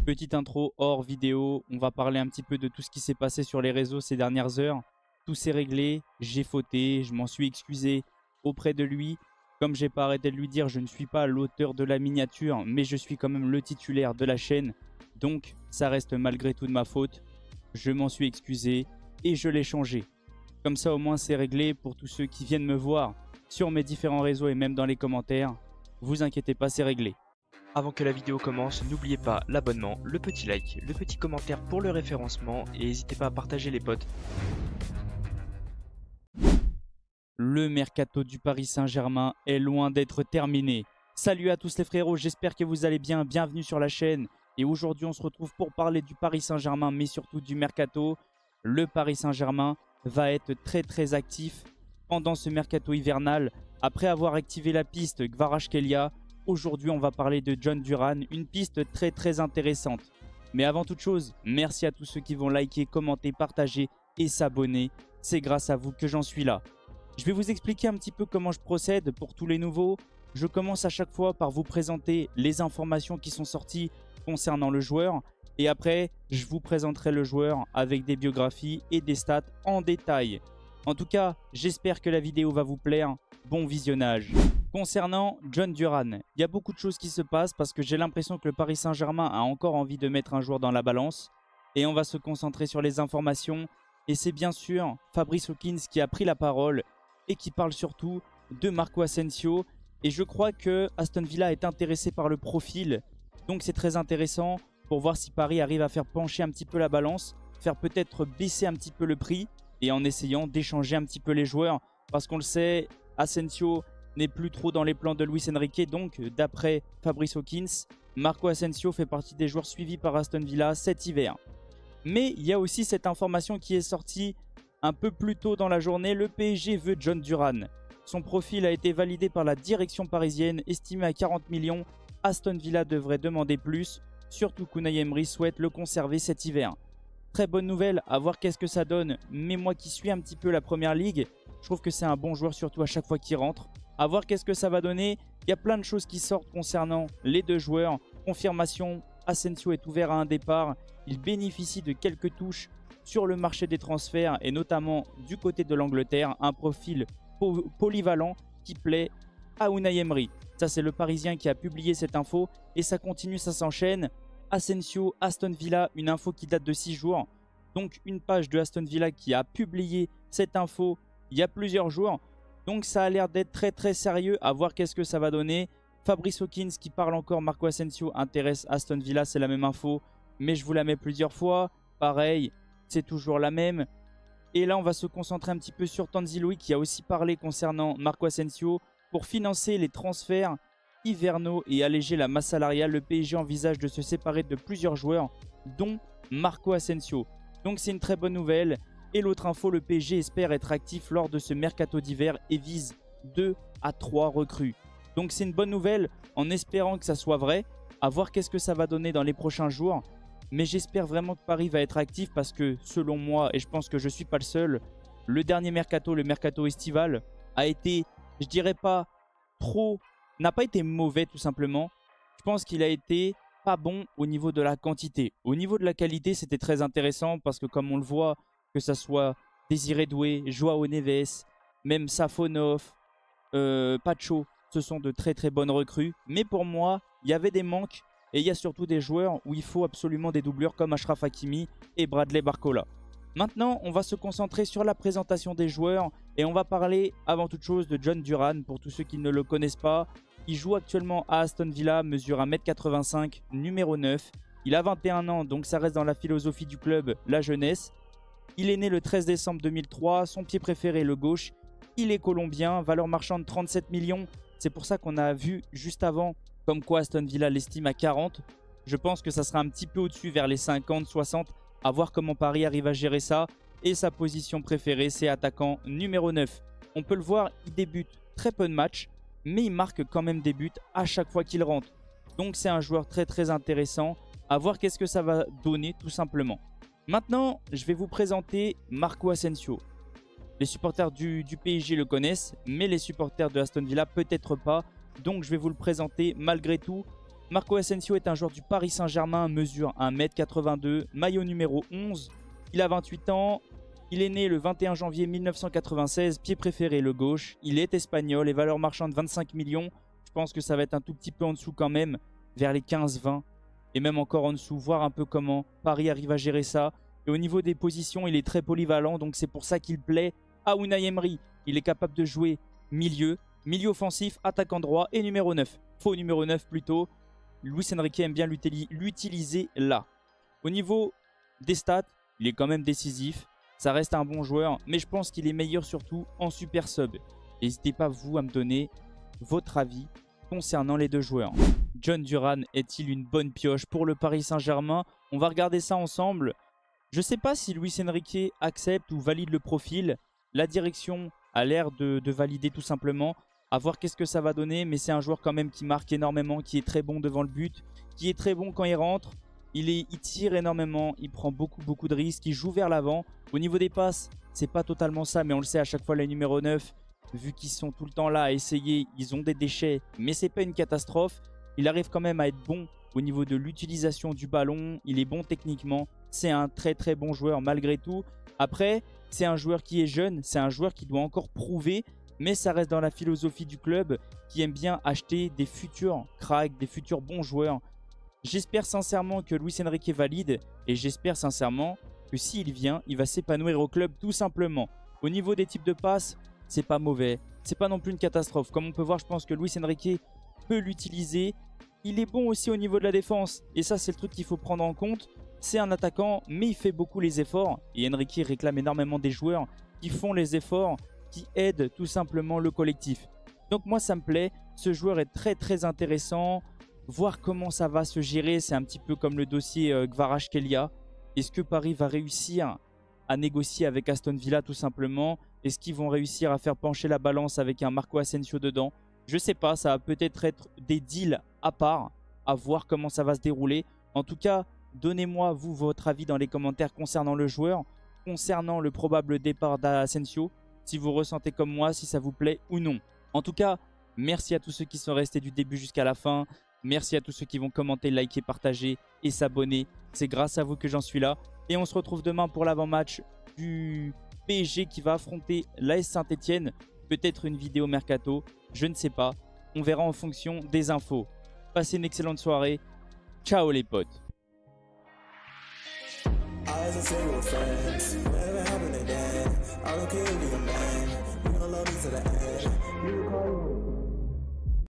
Petite intro hors vidéo, on va parler un petit peu de tout ce qui s'est passé sur les réseaux ces dernières heures. Tout s'est réglé, j'ai fauté, je m'en suis excusé auprès de lui. Comme j'ai pas arrêté de lui dire, je ne suis pas l'auteur de la miniature, mais je suis quand même le titulaire de la chaîne. Donc ça reste malgré tout de ma faute. Je m'en suis excusé et je l'ai changé. Comme ça au moins c'est réglé pour tous ceux qui viennent me voir sur mes différents réseaux et même dans les commentaires. Vous inquiétez pas, c'est réglé. Avant que la vidéo commence, n'oubliez pas l'abonnement, le petit like, le petit commentaire pour le référencement et n'hésitez pas à partager les potes. Le mercato du Paris Saint-Germain est loin d'être terminé. Salut à tous les frérots, j'espère que vous allez bien, bienvenue sur la chaîne. Et aujourd'hui on se retrouve pour parler du Paris Saint-Germain mais surtout du mercato. Le Paris Saint-Germain va être très actif pendant ce mercato hivernal. Après avoir activé la piste Kvaratskhelia, aujourd'hui, on va parler de John Duran, une piste très intéressante. Mais avant toute chose, merci à tous ceux qui vont liker, commenter, partager et s'abonner. C'est grâce à vous que j'en suis là. Je vais vous expliquer un petit peu comment je procède pour tous les nouveaux. Je commence à chaque fois par vous présenter les informations qui sont sorties concernant le joueur. Et après, je vous présenterai le joueur avec des biographies et des stats en détail. En tout cas, j'espère que la vidéo va vous plaire. Bon visionnage. Concernant John Duran, il y a beaucoup de choses qui se passent parce que j'ai l'impression que le Paris Saint-Germain a encore envie de mettre un joueur dans la balance. Et on va se concentrer sur les informations. Et c'est bien sûr Fabrice Hawkins qui a pris la parole et qui parle surtout de Marco Asensio. Et je crois que Aston Villa est intéressé par le profil. Donc c'est très intéressant pour voir si Paris arrive à faire pencher un petit peu la balance, faire peut-être baisser un petit peu le prix et en essayant d'échanger un petit peu les joueurs. Parce qu'on le sait, Asensio n'est plus trop dans les plans de Luis Enrique. Donc d'après Fabrice Hawkins, Marco Asensio fait partie des joueurs suivis par Aston Villa cet hiver. Mais il y a aussi cette information qui est sortie un peu plus tôt dans la journée. Le PSG veut John Duran. Son profil a été validé par la direction parisienne, estimé à 40 millions. Aston Villa devrait demander plus. Surtout qu'Unai Emery souhaite le conserver cet hiver. Très bonne nouvelle, à voir qu'est-ce que ça donne. Mais moi qui suis un petit peu la première ligue, je trouve que c'est un bon joueur surtout à chaque fois qu'il rentre. À voir qu'est-ce que ça va donner. Il y a plein de choses qui sortent concernant les deux joueurs. Confirmation, Asensio est ouvert à un départ. Il bénéficie de quelques touches sur le marché des transferts et notamment du côté de l'Angleterre. Un profil polyvalent qui plaît à Unai Emery. Ça, c'est le Parisien qui a publié cette info et ça continue, ça s'enchaîne. Asensio, Aston Villa, une info qui date de 6 jours. Donc une page de Aston Villa qui a publié cette info il y a plusieurs jours. Donc ça a l'air d'être très sérieux, à voir qu'est-ce que ça va donner. Fabrice Hawkins qui parle encore, Marco Asensio intéresse Aston Villa, c'est la même info. Mais je vous la mets plusieurs fois, pareil, c'est toujours la même. Et là on va se concentrer un petit peu sur Tanzi Louis qui a aussi parlé concernant Marco Asensio. Pour financer les transferts hivernaux et alléger la masse salariale, le PSG envisage de se séparer de plusieurs joueurs, dont Marco Asensio. Donc c'est une très bonne nouvelle. Et l'autre info, le PSG espère être actif lors de ce mercato d'hiver et vise 2 à 3 recrues. Donc c'est une bonne nouvelle en espérant que ça soit vrai. À voir qu'est-ce que ça va donner dans les prochains jours. Mais j'espère vraiment que Paris va être actif parce que selon moi, et je pense que je ne suis pas le seul, le dernier mercato, le mercato estival, a été, je dirais pas trop, n'a pas été mauvais tout simplement. Je pense qu'il a été pas bon au niveau de la quantité. Au niveau de la qualité, c'était très intéressant parce que comme on le voit, que ça soit Désiré Doué, Joao Neves, même Safonov, Pacho, ce sont de très bonnes recrues. Mais pour moi, il y avait des manques et il y a surtout des joueurs où il faut absolument des doublures comme Achraf Hakimi et Bradley Barcola. Maintenant, on va se concentrer sur la présentation des joueurs et on va parler avant toute chose de John Duran. Pour tous ceux qui ne le connaissent pas, il joue actuellement à Aston Villa, mesure 1m85, numéro 9. Il a 21 ans, donc ça reste dans la philosophie du club, la jeunesse. Il est né le 13 décembre 2003, son pied préféré le gauche. Il est colombien, valeur marchande 37 millions. C'est pour ça qu'on a vu juste avant comme quoi Aston Villa l'estime à 40. Je pense que ça sera un petit peu au-dessus vers les 50, 60. À voir comment Paris arrive à gérer ça. Et sa position préférée, c'est attaquant numéro 9. On peut le voir, il débute très peu de matchs, mais il marque quand même des buts à chaque fois qu'il rentre. Donc c'est un joueur très intéressant. À voir qu'est-ce que ça va donner tout simplement. Maintenant, je vais vous présenter Marco Asensio. Les supporters du PSG le connaissent, mais les supporters de Aston Villa peut-être pas. Donc je vais vous le présenter malgré tout Marco Asensio est un joueur du Paris Saint-Germain, mesure 1m82, maillot numéro 11. Il a 28 ans, il est né le 21 janvier 1996, pied préféré le gauche. Il est espagnol et valeur marchande 25 millions. Je pense que ça va être un tout petit peu en dessous quand même, vers les 15-20. Et même encore en dessous, voir un peu comment Paris arrive à gérer ça. Et au niveau des positions, il est très polyvalent, donc c'est pour ça qu'il plaît à Unai Emery. Il est capable de jouer milieu offensif, attaquant droit et numéro 9. Faux numéro 9 plutôt. Luis Enrique aime bien l'utiliser là. Au niveau des stats, il est quand même décisif. Ça reste un bon joueur, mais je pense qu'il est meilleur surtout en super sub. N'hésitez pas vous à me donner votre avis concernant les deux joueurs. John Duran est-il une bonne pioche pour le Paris Saint-Germain? On va regarder ça ensemble. Je ne sais pas si Luis Enrique accepte ou valide le profil. La direction a l'air de valider tout simplement. À voir qu'est-ce que ça va donner, mais c'est un joueur quand même qui marque énormément, qui est très bon devant le but, qui est très bon quand il rentre. Il tire énormément, il prend beaucoup de risques, il joue vers l'avant. Au niveau des passes, c'est pas totalement ça, mais on le sait à chaque fois les numéros 9, vu qu'ils sont tout le temps là à essayer, ils ont des déchets, mais c'est pas une catastrophe. Il arrive quand même à être bon au niveau de l'utilisation du ballon, il est bon techniquement. C'est un très bon joueur malgré tout. Après, c'est un joueur qui est jeune, c'est un joueur qui doit encore prouver, mais ça reste dans la philosophie du club qui aime bien acheter des futurs cracks, des futurs bons joueurs. J'espère sincèrement que Luis Enrique valide et j'espère sincèrement que s'il vient, il va s'épanouir au club tout simplement. Au niveau des types de passes, c'est pas mauvais, c'est pas non plus une catastrophe. Comme on peut voir, je pense que Luis Enrique peut l'utiliser. Il est bon aussi au niveau de la défense et ça c'est le truc qu'il faut prendre en compte. C'est un attaquant mais il fait beaucoup les efforts et Enrique réclame énormément des joueurs qui font les efforts, qui aident tout simplement le collectif. Donc moi ça me plaît, ce joueur est très intéressant. Voir comment ça va se gérer, c'est un petit peu comme le dossier Kvaratskhelia. Est-ce que Paris va réussir à négocier avec Aston Villa tout simplement? Est-ce qu'ils vont réussir à faire pencher la balance avec un Marco Asensio dedans? Je sais pas, ça va peut-être être des deals à part, à voir comment ça va se dérouler. En tout cas, donnez-moi vous votre avis dans les commentaires concernant le joueur, concernant le probable départ d'Asensio, si vous ressentez comme moi, si ça vous plaît ou non. En tout cas, merci à tous ceux qui sont restés du début jusqu'à la fin. Merci à tous ceux qui vont commenter, liker, partager et s'abonner. C'est grâce à vous que j'en suis là. Et on se retrouve demain pour l'avant-match du PSG qui va affronter l'AS Saint-Etienne. Peut-être une vidéo mercato, je ne sais pas. On verra en fonction des infos. Passez une excellente soirée. Ciao les potes. As a single friend, whatever happened to that? I don't care if you're a man, you don't love me to the end.